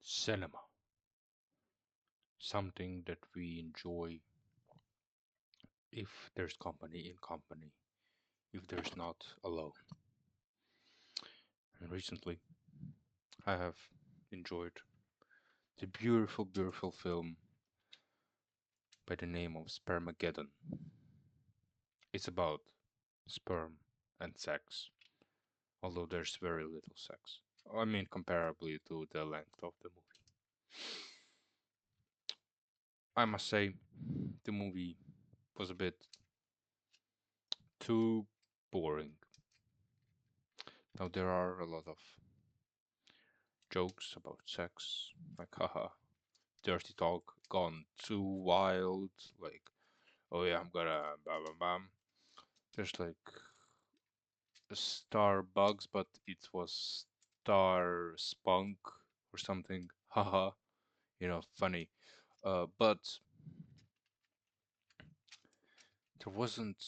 Cinema, something that we enjoy if there's company in company, if there's not alone. And recently, I have enjoyed the beautiful, beautiful film by the name of Spermageddon. It's about sperm and sex, although there's very little sex. I mean, comparably to the length of the movie. I must say, the movie was a bit too boring. Now, there are a lot of jokes about sex, like, haha, dirty talk gone too wild, like, oh yeah, I'm gonna bam bam bam. There's like Starbucks, but it was Star Spunk or something. Haha, funny. But there wasn't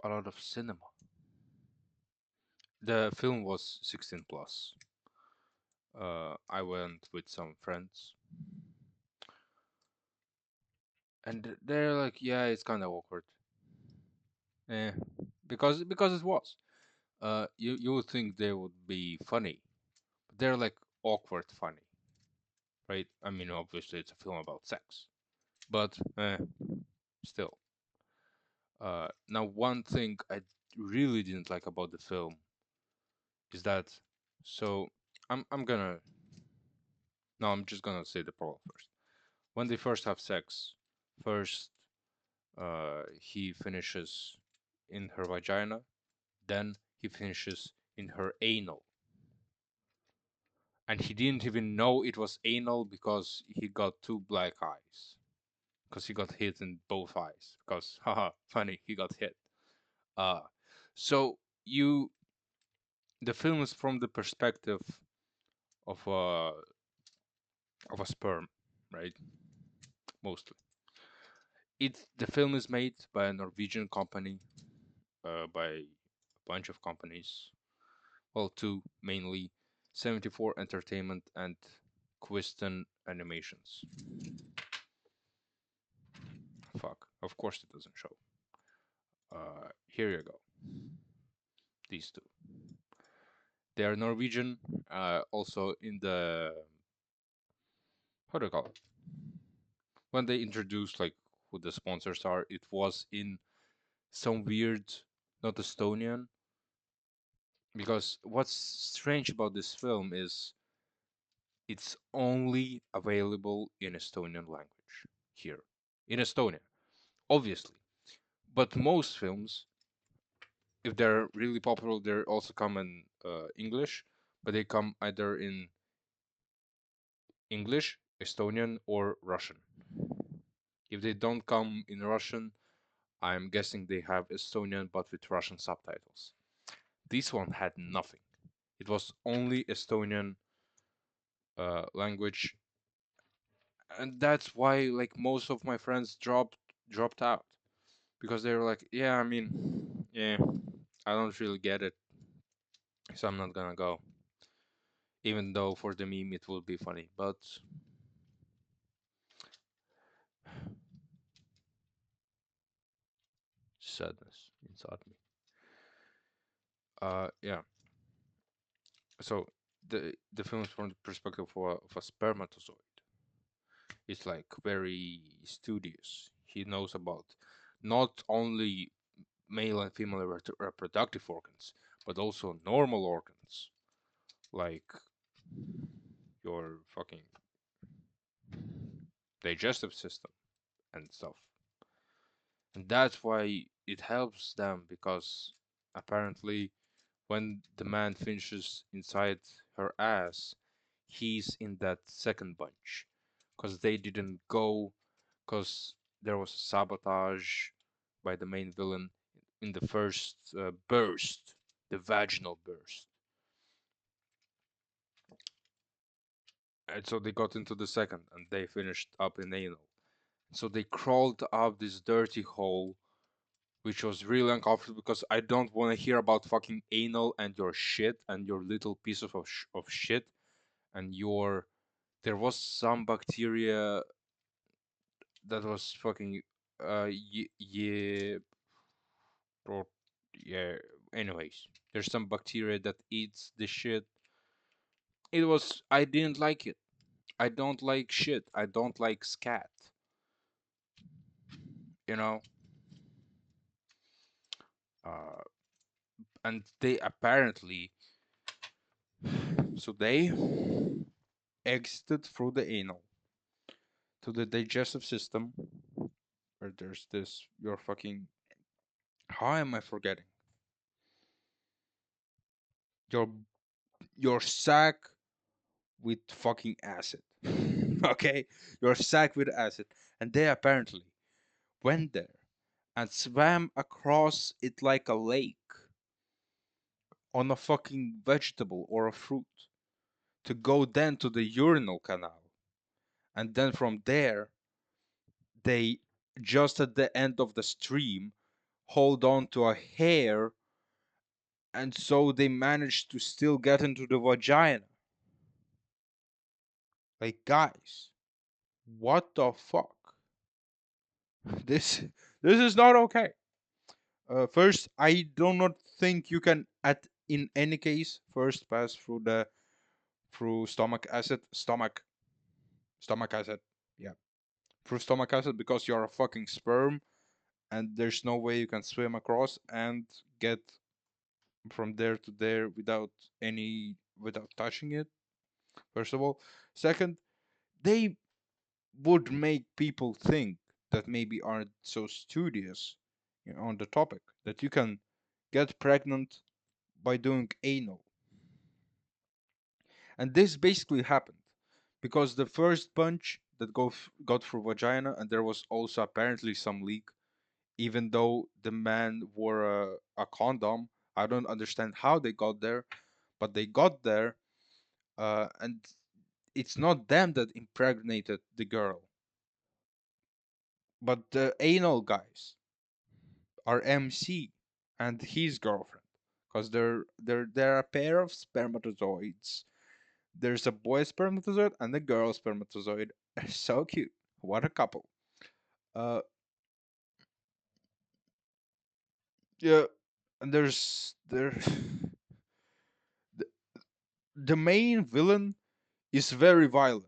a lot of cinema. The film was 16 plus. I went with some friends, and they're like, yeah, it's kind of awkward. Eh, because it was. You would think they would be funny, but they're like awkward funny, right? I mean, obviously it's a film about sex, but still. Now one thing I really didn't like about the film is that, so I'm gonna no, I'm just gonna say the problem first. When they first have sex, first he finishes in her vagina, then he finishes in her anal. And he didn't even know it was anal because he got two black eyes. Because he got hit in both eyes. Because, haha, funny, he got hit. Uh, so you, the film is from the perspective of a sperm, right? Mostly. The film is made by a Norwegian company, by a bunch of companies. Well, two mainly, 74 Entertainment and Quisten Animations. Fuck. Of course it doesn't show. Here you go. These two. They are Norwegian. Also in the how do you call it? When they introduced like who the sponsors are, it was in some weird, not Estonian. Because what's strange about this film is it's only available in Estonian language here in Estonia, obviously. But most films, if they're really popular, they also come in English, but they come either in English, Estonian, or Russian. If they don't come in Russian, I'm guessing they have Estonian but with Russian subtitles. This one had nothing. It was only Estonian language, and that's why like most of my friends dropped out because they were like, yeah, I mean, yeah, I don't really get it, so I'm not gonna go. Even though for the meme it would be funny, but sadness inside me. Yeah. So the film is from the perspective of a spermatozoid. It's like very studious. He knows about not only male and female reproductive organs, but also normal organs like your fucking digestive system and stuff. And that's why it helps them because apparently when the man finishes inside her ass, he's in that second bunch because they didn't go because there was a sabotage by the main villain in the first burst, the vaginal burst. And so they got into the second and they finished up in anal. So they crawled up this dirty hole, which was really uncomfortable because I don't want to hear about fucking anal and your shit and your little piece of shit and your there was some bacteria that was fucking yeah, or yeah. Anyways, there's some bacteria that eats the shit. It was I didn't like it. I don't like shit. I don't like scat. You know, uh, and they apparently so they exited through the anal to the digestive system, where there's this your fucking how am I forgetting your sack with fucking acid. Okay, your sack with acid, and they apparently went there and swam across it like a lake on a fucking vegetable or a fruit to go then to the urinal canal. And then from there, they just at the end of the stream hold on to a hair, and so they manage to still get into the vagina. Like, guys, what the fuck? This this is not okay. First, I do not think you can at in any case first pass through the through stomach acid, yeah, through stomach acid because you're a fucking sperm and there's no way you can swim across and get from there to there without touching it. First of all, second, they would make people think that maybe aren't so studious, on the topic that you can get pregnant by doing anal. And this basically happened because the first bunch that got through vagina, and there was also apparently some leak, even though the man wore a condom. I don't understand how they got there, but they got there, and it's not them that impregnated the girl, but the anal guys are MC and his girlfriend, because they're a pair of spermatozoids. There's a boy spermatozoid and a girl spermatozoid. So cute. What a couple. Uh, yeah, and the, the main villain is very violent.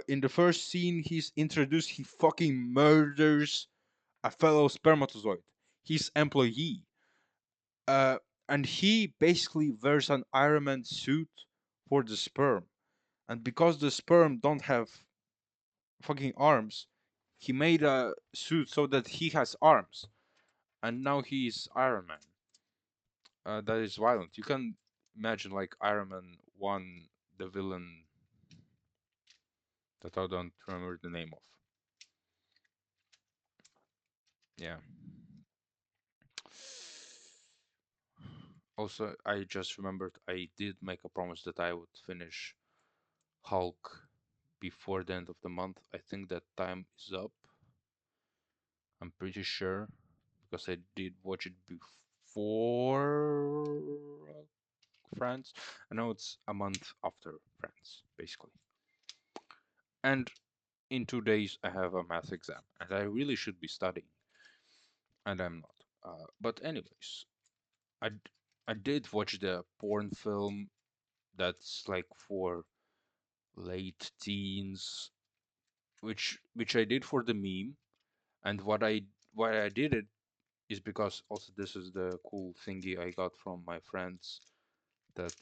In the first scene he's introduced, he fucking murders a fellow spermatozoid, his employee. Uh, and he basically wears an Iron Man suit for the sperm. And because the sperm don't have fucking arms, he made a suit so that he has arms. And now he's Iron Man. That is violent. You can imagine like Iron Man 1, the villain that I don't remember the name of. Yeah. Also, I just remembered I did make a promise that I would finish Hulk before the end of the month. I think that time is up. I'm pretty sure because I did watch it before France. I know it's a month after France, basically. And in 2 days, I have a math exam, and I really should be studying, and I'm not. But anyways, I I did watch the porn film that's like for late teens, which I did for the meme, and why I did it is because also this is the cool thingy I got from my friends that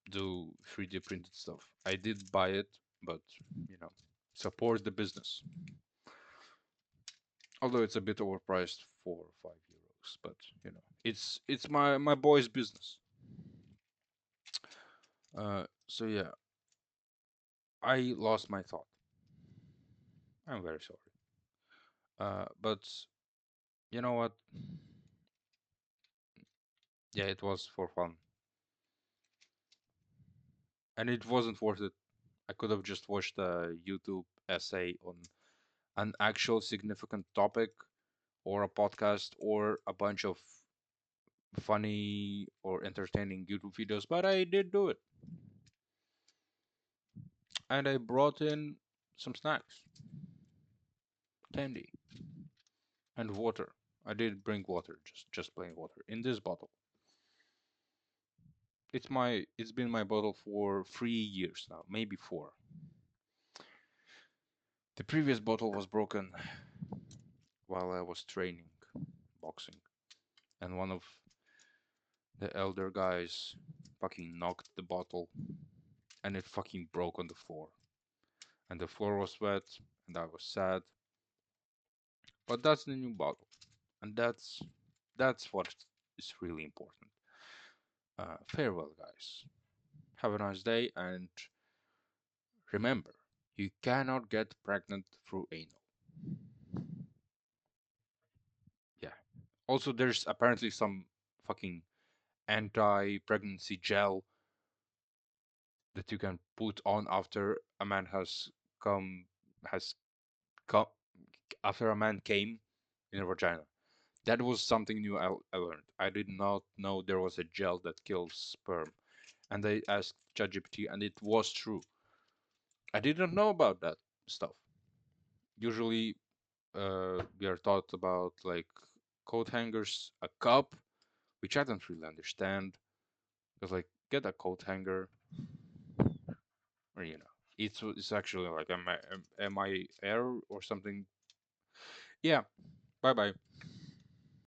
do 3D printed stuff. I did buy it, but you know, support the business. Although it's a bit overpriced for €5, but it's my boy's business. So yeah, I lost my thought. I'm very sorry. But you know what? Yeah, it was for fun, and it wasn't worth it. I could have just watched a YouTube essay on an actual significant topic, or a podcast, or a bunch of funny or entertaining YouTube videos, but I did do it. and I brought in some snacks, candy, and water. I did bring water, just plain water in this bottle. It's been my bottle for 3 years now, maybe four. The previous bottle was broken while I was training boxing, and one of the elder guys fucking knocked the bottle, and it fucking broke on the floor. And the floor was wet, and I was sad. But that's the new bottle, and that's what is really important. Farewell, guys. Have a nice day, and remember, you cannot get pregnant through anal. Yeah. Also, there's apparently some fucking anti-pregnancy gel that you can put on after a man has come after a man came in a vagina. That was something new I learned. I did not know there was a gel that kills sperm, and I asked ChatGPT, and it was true. I didn't know about that stuff. Usually, we are taught about like coat hangers, a cup, which I don't really understand. Because like, get a coat hanger, or it's actually like am I error or something. Yeah. Bye bye.